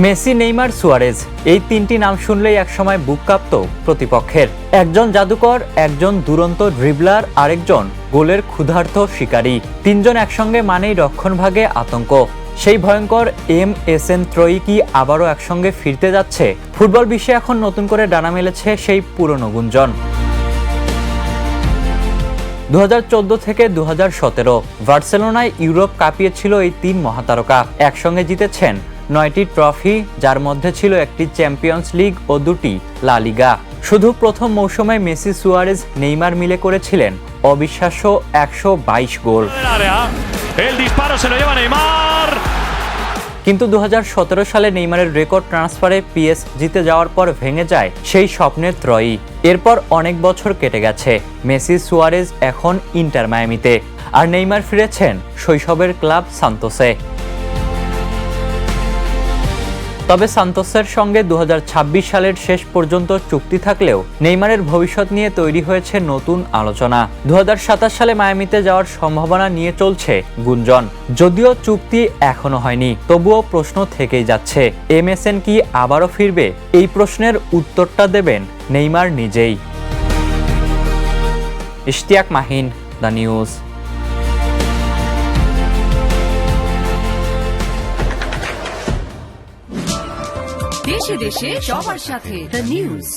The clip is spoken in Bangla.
মেসি, নেইমার, সুয়ারেজ এই তিনটি নাম শুনলেই একসময় বুক কাঁপতো প্রতিপক্ষের। একজন জাদুকর, একজন দুরন্ত ড্রিবলার, আরেকজন গোলের ক্ষুধার্ত শিকারী। তিনজন একসঙ্গে মানেই রক্ষণভাগে আতঙ্ক। সেই ভয়ঙ্কর MSN ত্রয়ী কি আবারও একসঙ্গে ফিরতে যাচ্ছে? ফুটবল বিশ্বে এখন নতুন করে ডানা মেলেছে সেই পুরনো গুঞ্জন। 2014 থেকে 2017 বার্সেলোনায় ইউরোপ কাঁপিয়েছিল এই তিন মহাতারকা। একসঙ্গে জিতেছেন 9টি ট্রফি, যার মধ্যে ছিল একটি চ্যাম্পিয়ন্স লিগ ও 2টি লা লিগা। শুধু প্রথম মৌসুমে মেসি, সুয়ারেজ, নেইমার মিলে করেছিলেন অবিশ্বাস্য 122 গোল। কিন্তু 2017 সালে নেইমারের রেকর্ড ট্রান্সফারে PS জিতে যাওয়ার পর ভেঙে যায় সেই স্বপ্নের ত্রয়ী। এরপর অনেক বছর কেটে গেছে। মেসি, সুয়ারেজ এখন ইন্টার মায়ামিতে, আর নেইমার ফিরেছেন শৈশবের ক্লাব সান্তোসে। তবে সান্তোসের সঙ্গে 2026 সালের শেষ পর্যন্ত চুক্তি থাকলেও নেইমারের ভবিষ্যৎ নিয়ে তৈরি হয়েছে নতুন আলোচনা। 2027 সালে মায়ামিতে যাওয়ার সম্ভাবনা নিয়ে চলছে গুঞ্জন। যদিও চুক্তি এখনো হয়নি, তবুও প্রশ্ন থেকেই যাচ্ছে, MSN কি আবারও ফিরবে? এই প্রশ্নের উত্তরটা দেবেন নেইমার নিজেই। Ishtiaq Mahin, the news. দেশে দেশে সবার সাথে দ্য নিউজ।